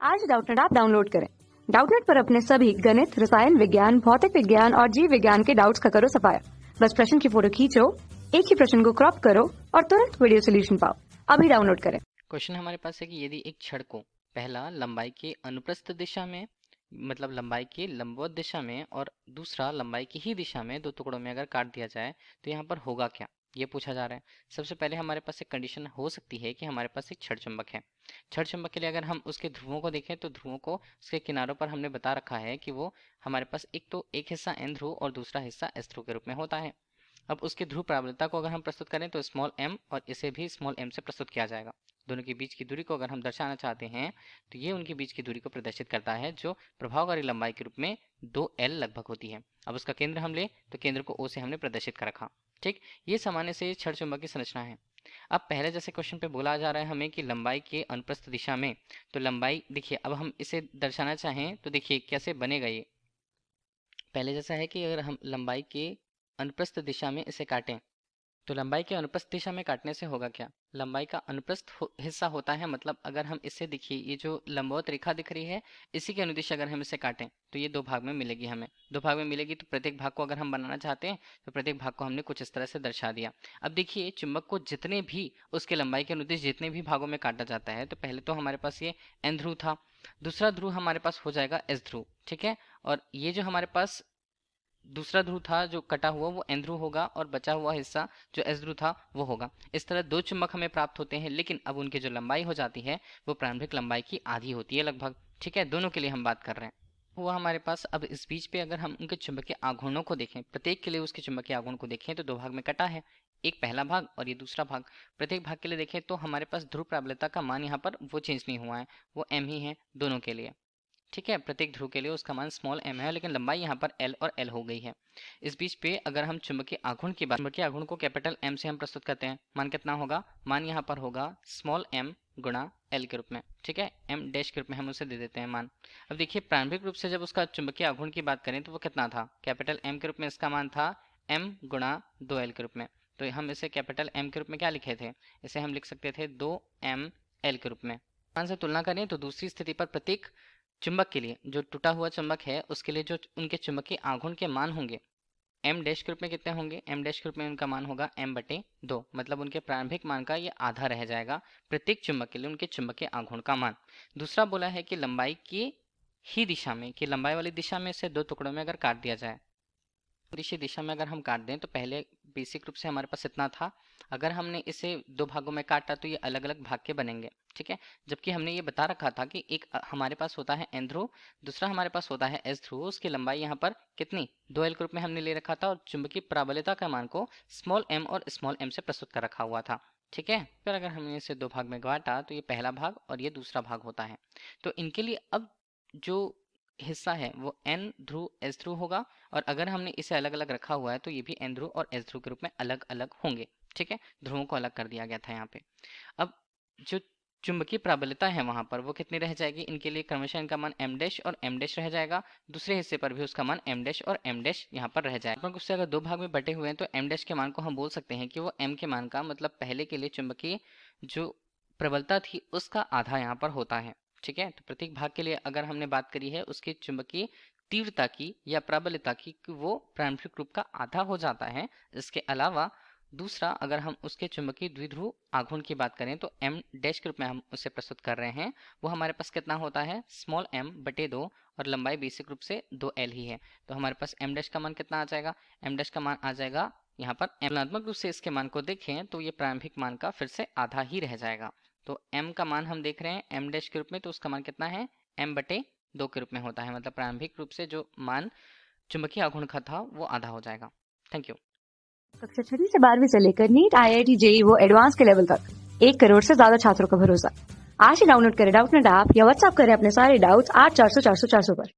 आज Doubtnut app download करें। Doubtnut पर अपने सभी गणित, रसायन विज्ञान, भौतिक विज्ञान और जीव विज्ञान के डाउट्स का करो सफाया। बस प्रश्न की फोटो खींचो, एक ही प्रश्न को क्रॉप करो और तुरंत वीडियो सोल्यूशन पाओ। अभी डाउनलोड करें। क्वेश्चन हमारे पास है कि यदि एक छड़ को पहला लंबाई के अनुप्रस्थ दिशा में मतलब लंबाई के लंबवत दिशा में और दूसरा लंबाई की ही दिशा में दो टुकड़ों में अगर काट दिया जाए तो यहाँ पर होगा क्या, ये पूछा जा रहा है। सबसे पहले हमारे पास एक कंडीशन हो सकती है कि हमारे पास एक छड़ चुंबक है। छड़ चुंबक के लिए अगर हम उसके ध्रुवों को देखें तो ध्रुवों को उसके किनारों पर हमने बता रखा है कि वो हमारे पास एक हिस्सा एन ध्रुव और दूसरा हिस्सा एस ध्रुव के रूप में होता है। अब उसके ध्रुव प्राबल्यता को अगर हम प्रस्तुत करें तो स्मॉल एम और इसे भी स्मॉल एम से प्रस्तुत किया जाएगा। दोनों के बीच की दूरी को अगर हम दर्शाना चाहते हैं तो ये उनके बीच की दूरी को प्रदर्शित करता है जो प्रभावकारी लंबाई के रूप में 2L लगभग होती है। अब उसका केंद्र हम ले तो केंद्र को O से हमने प्रदर्शित कर रखा। ठीक, ये सामान्य से छड़ चुंबक की संरचना है। अब पहले जैसे क्वेश्चन पे बोला जा रहा है हमें कि लंबाई के अनुप्रस्थ दिशा में, तो लंबाई देखिए, अब हम इसे दर्शाना चाहें तो देखिए कैसे बनेगा। ये पहले जैसा है कि अगर हम लंबाई के अनुप्रस्थ दिशा में इसे काटें तो लंबाई के अनुप्रस्थ दिशा में काटने से होगा क्या, लंबाई का अनुप्रस्थ हिस्सा होता है, मतलब अगर हम इसे देखिए ये जो लंबवत रेखा दिख रही है इसी के अनुदिश अगर हम इसे काटें तो ये दो भाग में मिलेगी। हमें दो भाग में मिलेगी तो प्रत्येक भाग को अगर हम बनाना चाहते हैं तो प्रत्येक भाग को हमने कुछ इस तरह से दर्शा दिया। अब देखिए चुंबक को जितने भी उसके लंबाई के अनुदिश जितने भी भागों में काटा जाता है तो पहले तो हमारे पास ये एन ध्रुव था, दूसरा ध्रुव हमारे पास हो जाएगा एस ध्रुव। ठीक है, और ये जो हमारे पास दूसरा ध्रुव था जो कटा हुआ वो एन ध्रुव होगा और बचा हुआ हिस्सा जो एस ध्रुव था वो होगा। इस तरह दो चुंबक हमें प्राप्त होते हैं, लेकिन अब उनकी जो लंबाई हो जाती है वो प्रारंभिक लंबाई की आधी होती है लगभग। ठीक है, दोनों के लिए हम बात कर रहे हैं वो हमारे पास। अब इस बीच पे अगर हम उनके चुंबकीय आघूर्णों को देखें, प्रत्येक के लिए उसके चुंबकीय आघूर्ण को देखें तो दो भाग में कटा है, एक पहला भाग और ये दूसरा भाग। प्रत्येक भाग के लिए देखें तो हमारे पास ध्रुव प्राबल्यता का मान यहाँ पर वो चेंज नहीं हुआ है, वो एम ही है दोनों के लिए। ठीक है, प्रत्येक ध्रुव के लिए उसका मान स्मॉल एम है, लेकिन लंबाई यहाँ पर एल और एल हो गई है। इस बीच पे अगर हम चुंबकीय आघूर्ण की बात, चुंबकीय आघूर्ण को कैपिटल एम से हम प्रस्तुत करते हैं, मान कितना होगा, मान यहाँ पर होगा स्मॉल एम गुणा एल के रूप में। ठीक है, एम डैश के रूप में हम उसे दे देते हैं मान। अब देखिए प्रारंभिक रूप से जब उसका चुंबकीय आघूर्ण की बात करें तो वो कितना था, कैपिटल एम के रूप में इसका मान था एम गुणा 2L के रूप में। तो हम इसे कैपिटल एम के रूप में क्या लिखे थे, इसे हम लिख सकते थे 2ML के रूप में। मान से तुलना करें तो दूसरी स्थिति पर प्रत्येक चुंबक के लिए, जो टूटा हुआ चुंबक है उसके लिए जो उनके चुंबकीय आघूर्ण के मान होंगे एम डैश के रूप में कितने होंगे, एम डैश के रूप में उनका मान होगा m/2, मतलब उनके प्रारंभिक मान का ये आधा रह जाएगा प्रत्येक चुंबक के लिए उनके चुंबकीय आघूर्ण का मान। दूसरा बोला है कि लंबाई की ही दिशा में, कि लंबाई वाली दिशा में इसे दो टुकड़ों में अगर काट दिया जाए, दिशा में अगर हम काट दें तो पहले बेसिक रूप से हमारे पास इतना था, अगर हमने इसे दो भागों में काटा तो ये अलग अलग भाग के बनेंगे। ठीक है, जबकि हमने ये बता रखा था कि एक हमारे पास होता है एन ध्रुव, दूसरा हमारे पास होता है एस ध्रुव, उसकी लंबाई यहाँ पर कितनी 2L के रूप में हमने ले रखा था और चुंबकीय प्राबल्यता का मान को स्मॉल एम और स्मॉल एम से प्रस्तुत कर रखा हुआ था। ठीक है, फिर अगर हमने इसे दो भाग में काटा तो ये पहला भाग और ये दूसरा भाग होता है। तो इनके लिए अब जो हिस्सा है वो एन ध्रुव एस ध्रुव होगा, और अगर हमने इसे अलग अलग रखा हुआ है तो ये भी एन ध्रुव और एस ध्रुव के रूप में अलग अलग होंगे। ठीक है, ध्रुवों को अलग कर दिया गया था यहाँ पे। अब जो चुंबकीय प्राबल्यता है वहां पर वो कितनी रह जाएगी, इनके लिए क्रमशः इनका मान एम डैश और एम डैश रह जाएगा, दूसरे हिस्से पर भी उसका मान एम डैश और एम डैश यहाँ पर रह जाएगा। उससे अगर दो भाग में बटे हुए हैं तो एम डैश के मान को हम बोल सकते हैं कि वो एम के मान का, मतलब पहले के लिए चुंबकीय जो प्रबलता थी उसका आधा यहाँ पर होता है। ठीक है, तो प्रत्येक भाग के लिए अगर हमने बात करी है उसकी चुंबकीय तीव्रता की या प्रबलता की कि वो प्रारंभिक रूप का आधा हो जाता है। इसके अलावा दूसरा अगर हम उसके चुंबकीय द्विध्रुव आघूर्ण की बात करें तो एम डैश के रूप में हम उसे प्रस्तुत कर रहे हैं, वो हमारे पास कितना होता है स्मॉल m/2 और लंबाई बेसिक रूप से 2L ही है। तो हमारे पास एम डैश का मान कितना आ जाएगा, एम डैश का मान आ जाएगा यहाँ पर तुलनात्मक रूप से इसके मान को देखें तो ये प्रारंभिक मान का फिर से आधा ही रह जाएगा। तो m का मान हम देख रहे हैं एम डैश के रूप में, तो उसका मान कितना है m/2 के रूप में होता है, मतलब प्रारंभिक रूप से जो मान चुंबकीय आघूर्ण का था वो आधा हो जाएगा। Thank you. कक्षा 6 से 12वीं से लेकर नीट, IIT, JEE वो एडवांस के लेवल तक 1 करोड़ से ज्यादा छात्रों का भरोसा। आज ही डाउनलोड करें डाउटनेट ऐप या व्हाट्सएप करें अपने सारे डाउट्स 8400 400 400 पर।